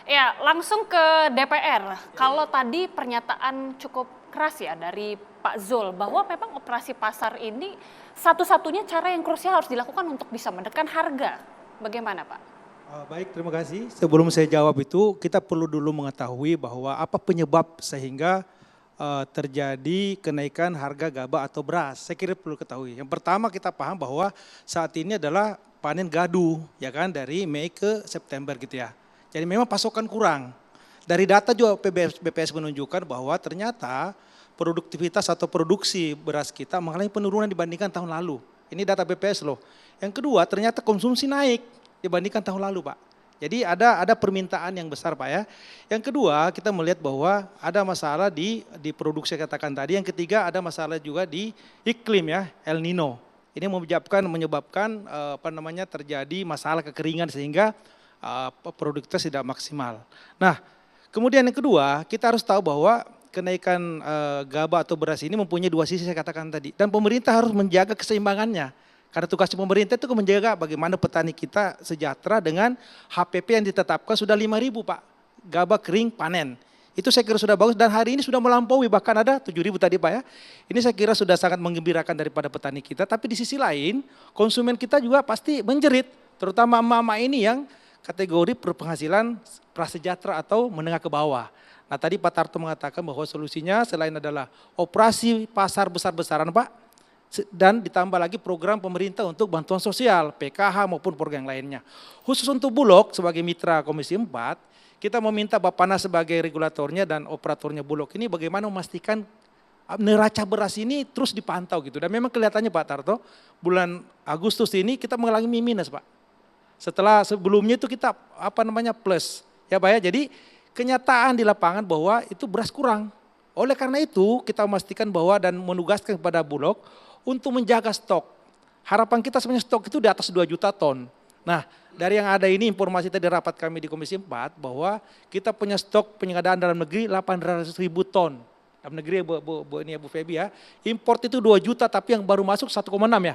Ya, langsung ke DPR. Kalau tadi pernyataan cukup keras ya dari Pak Zul bahwa memang operasi pasar ini satu-satunya cara yang krusial harus dilakukan untuk bisa menekan harga. Bagaimana Pak? Baik, terima kasih. Sebelum saya jawab itu, kita perlu dulu mengetahui bahwa apa penyebab sehingga terjadi kenaikan harga gabah atau beras. Saya kira perlu ketahui. Yang pertama kita paham bahwa saat ini adalah panen gadu, ya kan, dari Mei ke September gitu ya. Jadi memang pasokan kurang. Dari data juga BPS menunjukkan bahwa ternyata produktivitas atau produksi beras kita mengalami penurunan dibandingkan tahun lalu. Ini data BPS loh. Yang kedua ternyata konsumsi naik dibandingkan tahun lalu Pak. Jadi ada permintaan yang besar Pak ya. Yang kedua kita melihat bahwa ada masalah di produksi saya katakan tadi. Yang ketiga ada masalah juga di iklim ya, El Nino. Ini menyebabkan terjadi masalah kekeringan sehingga produktivitas tidak maksimal. Nah, kemudian yang kedua, kita harus tahu bahwa kenaikan gabah atau beras ini mempunyai dua sisi saya katakan tadi. Dan pemerintah harus menjaga keseimbangannya. Karena tugas pemerintah itu menjaga bagaimana petani kita sejahtera dengan HPP yang ditetapkan sudah 5.000 Pak. Gabah kering panen. Itu saya kira sudah bagus dan hari ini sudah melampaui bahkan ada 7.000 tadi Pak ya. Ini saya kira sudah sangat menggembirakan daripada petani kita. Tapi di sisi lain konsumen kita juga pasti menjerit. Terutama emak-emak ini yang kategori berpenghasilan prasejahtera atau menengah ke bawah. Nah tadi Pak Tarto mengatakan bahwa solusinya selain adalah operasi pasar besar-besaran Pak, dan ditambah lagi program pemerintah untuk bantuan sosial, PKH maupun program yang lainnya. Khusus untuk Bulog sebagai mitra Komisi 4, kita meminta Bappenas sebagai regulatornya dan operatornya Bulog ini bagaimana memastikan neraca beras ini terus dipantau gitu. Dan memang kelihatannya Pak Tarto, bulan Agustus ini kita mengalami minus Pak. Setelah sebelumnya itu kita plus ya Pak ya. Jadi kenyataan di lapangan bahwa itu beras kurang. Oleh karena itu kita memastikan bahwa dan menugaskan kepada Bulog untuk menjaga stok. Harapan kita sebenarnya stok itu di atas 2 juta ton. Nah dari yang ada ini informasi tadi rapat kami di Komisi 4 bahwa kita punya stok pengadaan dalam negeri 800.000 ton. Dalam negeri Bu Febi ya. Import itu 2 juta tapi yang baru masuk 1,6 ya.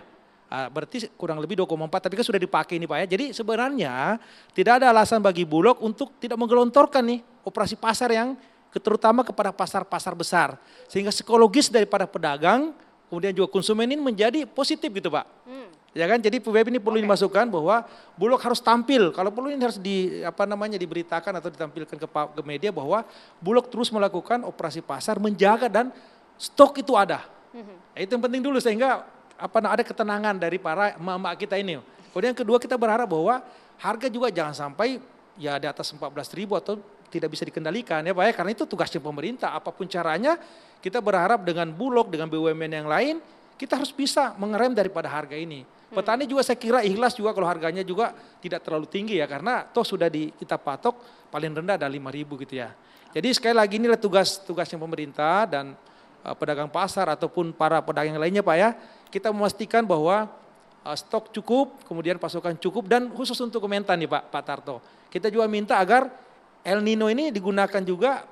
Berarti kurang lebih 2,4 tapi kan sudah dipakai ini Pak ya. Jadi sebenarnya tidak ada alasan bagi Bulog untuk tidak menggelontorkan nih operasi pasar yang terutama kepada pasar-pasar besar. Sehingga psikologis daripada pedagang kemudian juga konsumen ini menjadi positif gitu Pak. Ya kan, jadi PBB ini perlu dimasukkan bahwa Bulog harus tampil. Kalau perlu ini harus diberitakan atau ditampilkan ke media bahwa Bulog terus melakukan operasi pasar menjaga dan stok itu ada. Itu yang penting dulu sehingga ada ketenangan dari para emak-emak kita ini. Kemudian yang kedua kita berharap bahwa harga juga jangan sampai ya di atas 14.000 atau tidak bisa dikendalikan ya Pak ya. Karena itu tugasnya pemerintah apapun caranya kita berharap dengan Bulog, dengan BUMN yang lain kita harus bisa mengerem daripada harga ini. Petani juga saya kira ikhlas juga kalau harganya juga tidak terlalu tinggi ya. Karena toh sudah kita patok paling rendah ada 5.000 gitu ya. Jadi sekali lagi inilah tugasnya pemerintah dan pedagang pasar ataupun para pedagang lainnya Pak ya. Kita memastikan bahwa stok cukup, kemudian pasokan cukup dan khusus untuk Kementan nih Pak Tarto. Kita juga minta agar El Nino ini digunakan juga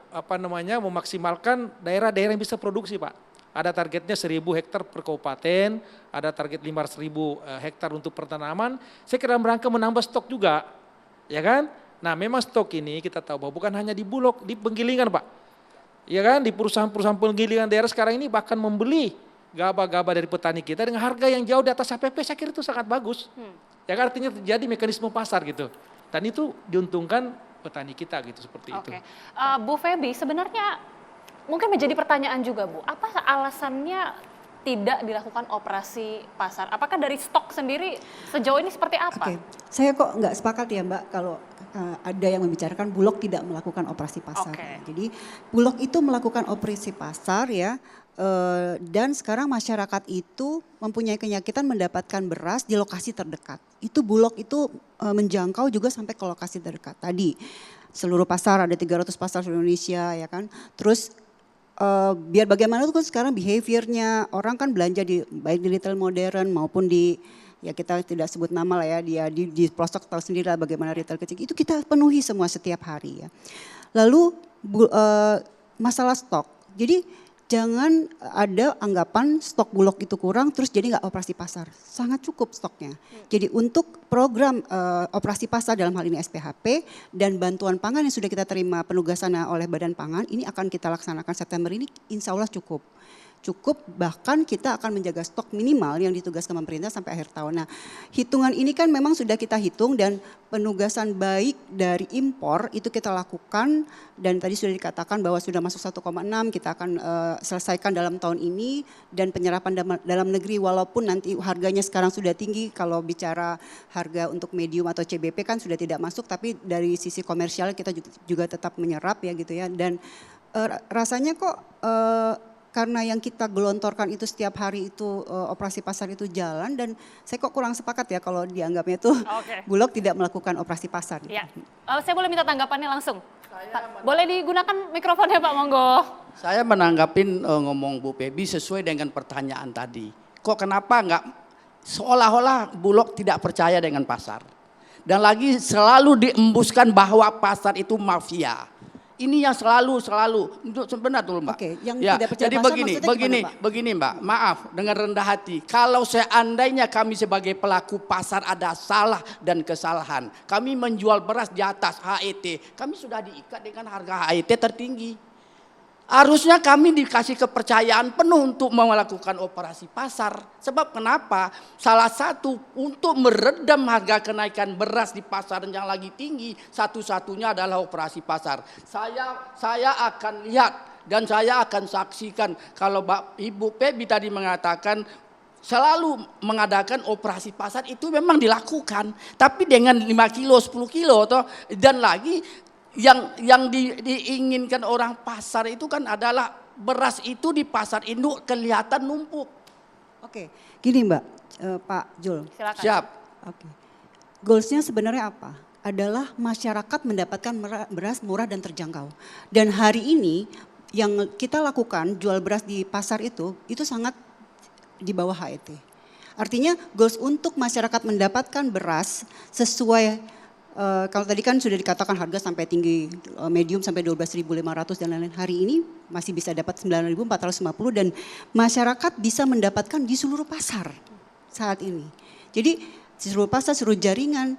memaksimalkan daerah-daerah yang bisa produksi Pak. Ada targetnya 1.000 hektar per kabupaten, ada target 500.000 hektar untuk pertanaman. Saya kira merangka menambah stok juga, ya kan? Nah memang stok ini kita tahu bahwa bukan hanya di Bulog, di penggilingan Pak. Ya kan, di perusahaan-perusahaan penggilingan daerah sekarang ini bahkan membeli gabah-gabah dari petani kita dengan harga yang jauh di atas HPP, saya kira itu sangat bagus. Ya kan, artinya terjadi mekanisme pasar gitu. Dan itu diuntungkan petani kita gitu seperti itu. Bu Febi, sebenarnya mungkin menjadi pertanyaan juga Bu, apa alasannya tidak dilakukan operasi pasar? Apakah dari stok sendiri sejauh ini seperti apa? Saya kok nggak sepakat ya Mbak kalau ada yang membicarakan Bulog tidak melakukan operasi pasar. Jadi Bulog itu melakukan operasi pasar ya. Dan sekarang masyarakat itu mempunyai keyakinan mendapatkan beras di lokasi terdekat. Itu Bulog itu menjangkau juga sampai ke lokasi terdekat. Tadi seluruh pasar ada 300 pasar di Indonesia ya kan. Terus biar bagaimana itu kan sekarang behaviornya orang kan belanja baik di retail modern maupun di ya kita tidak sebut nama lah ya di pelosok tahu sendiri lah bagaimana retail kecil itu kita penuhi semua setiap hari ya. Lalu masalah stok. Jadi jangan ada anggapan stok Bulog itu kurang terus jadi nggak operasi pasar. Sangat cukup stoknya. Jadi untuk program operasi pasar dalam hal ini SPHP dan bantuan pangan yang sudah kita terima penugasannya oleh Badan Pangan, ini akan kita laksanakan September ini insya Allah cukup. Cukup, bahkan kita akan menjaga stok minimal yang ditugaskan pemerintah sampai akhir tahun. Nah, hitungan ini kan memang sudah kita hitung dan penugasan baik dari impor itu kita lakukan dan tadi sudah dikatakan bahwa sudah masuk 1,6 kita akan selesaikan dalam tahun ini dan penyerapan dalam negeri walaupun nanti harganya sekarang sudah tinggi kalau bicara harga untuk medium atau CBP kan sudah tidak masuk tapi dari sisi komersial kita juga tetap menyerap ya gitu ya dan rasanya kok karena yang kita gelontorkan itu setiap hari itu operasi pasar itu jalan dan saya kok kurang sepakat ya kalau dianggapnya itu Bulog tidak melakukan operasi pasar. Gitu. Ya, saya boleh minta tanggapannya langsung. Pak, boleh digunakan mikrofonnya Pak, monggo. Saya menanggapin ngomong Bu Pebi sesuai dengan pertanyaan tadi. Kok kenapa enggak seolah-olah Bulog tidak percaya dengan pasar. Dan lagi selalu diembuskan bahwa pasar itu mafia. Ini yang selalu sebenarnya dulu Mbak. Oke, yang ya, tidak percaya jadi pasar begini Mbak, maaf dengan rendah hati. Kalau seandainya kami sebagai pelaku pasar ada salah dan kesalahan, kami menjual beras di atas HET, kami sudah diikat dengan harga HET tertinggi. Harusnya kami dikasih kepercayaan penuh untuk melakukan operasi pasar. Sebab kenapa? Salah satu untuk meredam harga kenaikan beras di pasar yang lagi tinggi, satu-satunya adalah operasi pasar. Saya akan lihat dan saya akan saksikan kalau Ibu Pebi tadi mengatakan selalu mengadakan operasi pasar itu memang dilakukan. Tapi dengan 5 kilo, 10 kilo toh, dan lagi yang diinginkan orang pasar itu kan adalah beras itu di pasar induk kelihatan numpuk. Oke, gini Mbak, Pak Jul. Silakan. Siap. Oke, goalsnya sebenarnya apa? Adalah masyarakat mendapatkan beras murah dan terjangkau. Dan hari ini yang kita lakukan jual beras di pasar itu sangat di bawah HET. Artinya goals untuk masyarakat mendapatkan beras sesuai kalau tadi kan sudah dikatakan harga sampai tinggi medium sampai 12.500 dan lain-lain. Hari ini masih bisa dapat 9.450 dan masyarakat bisa mendapatkan di seluruh pasar saat ini. Jadi di seluruh pasar, seluruh jaringan.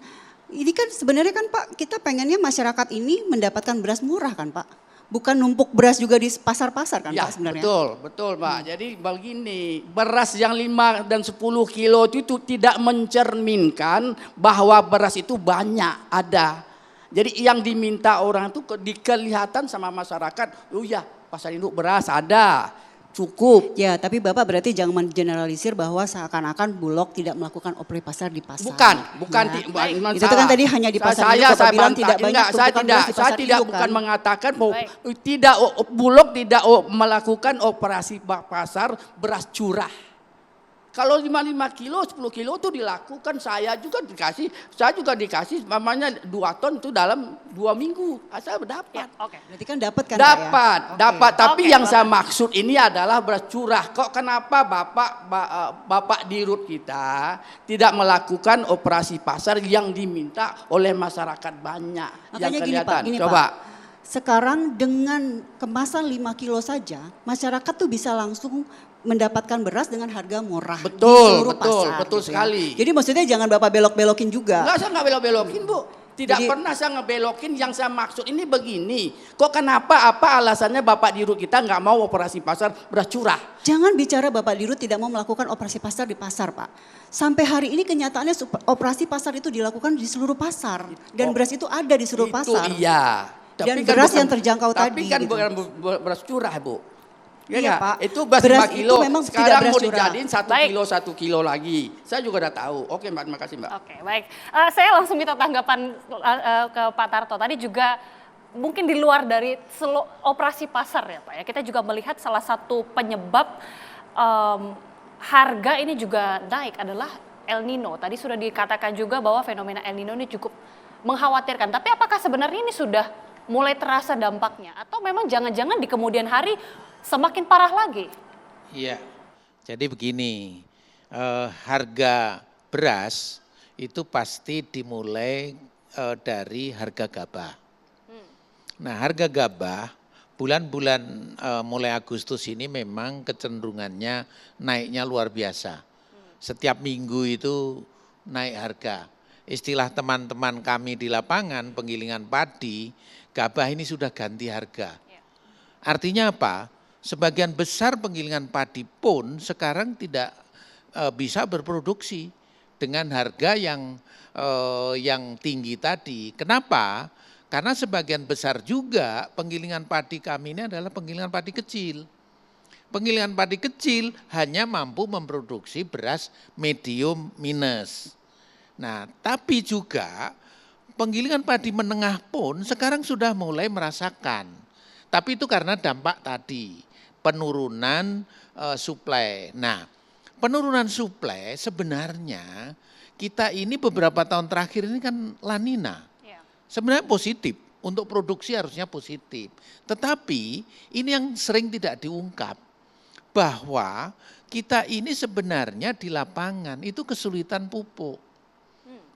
Ini kan sebenarnya kan Pak kita pengennya masyarakat ini mendapatkan beras murah kan Pak. Bukan numpuk beras juga di pasar-pasar kan ya, Pak sebenarnya. Betul Pak. Jadi begini, beras yang 5 dan 10 kilo itu tidak mencerminkan bahwa beras itu banyak ada. Jadi yang diminta orang itu dikelihatan sama masyarakat, oh ya pasar induk beras ada. Cukup. Ya, tapi Bapak berarti jangan mengeneralisir bahwa seakan-akan Bulog tidak melakukan operasi pasar di pasar. Bukan. Ya. Itu kan tadi hanya di pasar induk, Bapak bilang tidak banyak tumpukan beras di pasar saya tidak induk, bukan kan? mengatakan Bulog tidak melakukan operasi pasar beras curah. Kalau 5 kilo, 10 kilo itu dilakukan, saya juga dikasih mamanya 2 ton itu dalam 2 minggu. Saya dapat. Ya, oke. Berarti kan dapat kan Dapat. Tapi Oke, yang Bapak. saya maksud ini adalah beras curah. Kok kenapa Bapak Dirut kita tidak melakukan operasi pasar yang diminta oleh masyarakat banyak? Makanya gini Coba. Pak, sekarang dengan kemasan 5 kilo saja, masyarakat tuh bisa langsung mendapatkan beras dengan harga murah di seluruh pasar. Betul gitu sekali. Ya. Jadi maksudnya jangan Bapak belok-belokin juga. Enggak, saya enggak belok-belokin Bu. Tidak Jadi, pernah saya ngebelokin, yang saya maksud ini begini. Kok kenapa, apa alasannya Bapak Dirut kita nggak mau operasi pasar beras curah? Jangan bicara Bapak Dirut tidak mau melakukan operasi pasar di pasar Pak. Sampai hari ini kenyataannya operasi pasar itu dilakukan di seluruh pasar. Dan beras itu ada di seluruh pasar. Itu iya. Dan beras yang terjangkau tadi. Tapi kan gitu. bukan beras curah Bu. Ya Iya, nggak? Pak. Itu beras Beras 5 kilo, itu memang tidak sekarang beras mau curah. dijadiin 1 kilo lagi. Saya juga udah tahu. Oke Mbak, terima kasih Mbak. Oke, baik. Saya langsung minta tanggapan ke Pak Tarto. Tadi juga mungkin di luar dari operasi pasar ya Pak ya. Kita juga melihat salah satu penyebab harga ini juga naik adalah El Nino. Tadi sudah dikatakan juga bahwa fenomena El Nino ini cukup mengkhawatirkan. Tapi apakah sebenarnya ini sudah mulai terasa dampaknya? Atau memang jangan-jangan di kemudian hari semakin parah lagi? Iya, jadi begini, harga beras itu pasti dimulai dari harga gabah. Nah harga gabah bulan-bulan mulai Agustus ini memang kecenderungannya naiknya luar biasa. Setiap minggu itu naik harga. Istilah teman-teman kami di lapangan penggilingan padi, gabah ini sudah ganti harga. Artinya apa? Sebagian besar penggilingan padi pun sekarang tidak bisa berproduksi dengan harga yang tinggi tadi. Kenapa? Karena sebagian besar juga penggilingan padi kami ini adalah penggilingan padi kecil. Penggilingan padi kecil hanya mampu memproduksi beras medium minus. Nah, tapi juga penggilingan padi menengah pun sekarang sudah mulai merasakan. Tapi itu karena dampak tadi, penurunan suplai. Nah, penurunan suplai sebenarnya kita ini beberapa tahun terakhir ini kan La Nina. Sebenarnya positif, untuk produksi harusnya positif. Tetapi ini yang sering tidak diungkap, bahwa kita ini sebenarnya di lapangan itu kesulitan pupuk.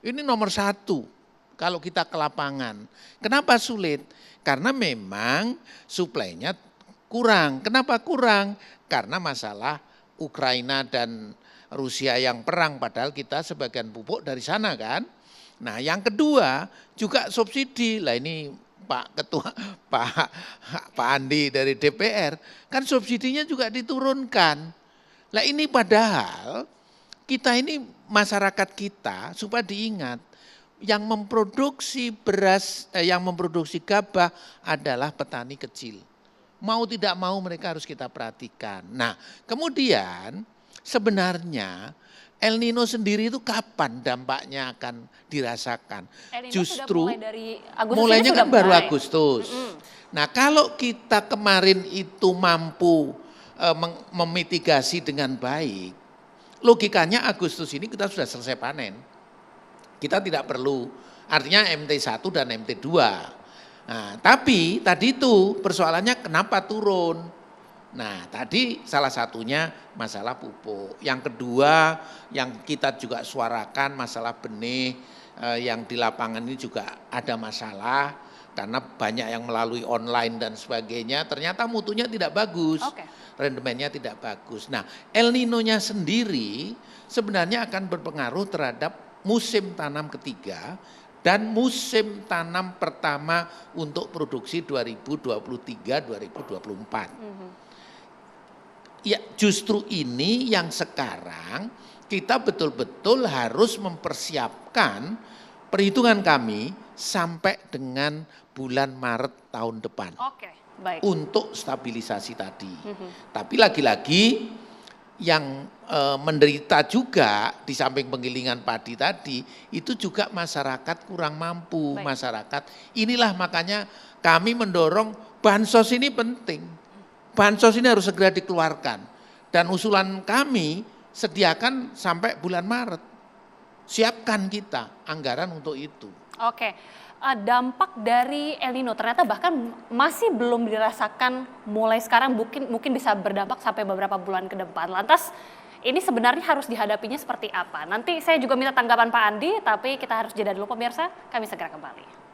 Ini nomor satu kalau kita ke lapangan. Kenapa sulit? Karena memang suplainya kurang. Kenapa kurang? Karena masalah Ukraina dan Rusia yang perang, padahal kita sebagian pupuk dari sana kan. Nah yang kedua juga subsidi. Lah ini Pak Ketua, Pak Andi dari DPR, kan subsidinya juga diturunkan. Lah ini padahal kita ini masyarakat kita supaya diingat, yang memproduksi beras, yang memproduksi gabah adalah petani kecil. Mau tidak mau mereka harus kita perhatikan. Nah kemudian sebenarnya El Nino sendiri itu kapan dampaknya akan dirasakan? El Nino Justru sudah mulai dari Agustus mulainya ini kan sudah baru mulai. Agustus. Nah kalau kita kemarin itu mampu memitigasi dengan baik, logikanya Agustus ini kita sudah selesai panen. Kita tidak perlu, artinya MT1 dan MT2. Nah, tapi tadi itu persoalannya kenapa turun? Nah tadi salah satunya masalah pupuk. Yang kedua yang kita juga suarakan masalah benih yang di lapangan ini juga ada masalah. Karena banyak yang melalui online dan sebagainya ternyata mutunya tidak bagus. Rendemennya tidak bagus. Nah El Nino-nya sendiri sebenarnya akan berpengaruh terhadap musim tanam ketiga dan musim tanam pertama untuk produksi 2023-2024. Ya justru ini yang sekarang kita betul-betul harus mempersiapkan perhitungan kami sampai dengan bulan Maret tahun depan. Baik. Untuk stabilisasi tadi. Tapi lagi-lagi yang menderita juga di samping penggilingan padi tadi itu juga masyarakat kurang mampu. Baik. Masyarakat inilah makanya kami mendorong bansos ini penting. Bansos ini harus segera dikeluarkan. Dan usulan kami sediakan sampai bulan Maret. Siapkan kita anggaran untuk itu. Dampak dari El Nino ternyata bahkan masih belum dirasakan mulai sekarang, mungkin bisa berdampak sampai beberapa bulan ke depan. Lantas ini sebenarnya harus dihadapinya seperti apa? Nanti saya juga minta tanggapan Pak Andi, tapi kita harus jeda dulu pemirsa, kami segera kembali.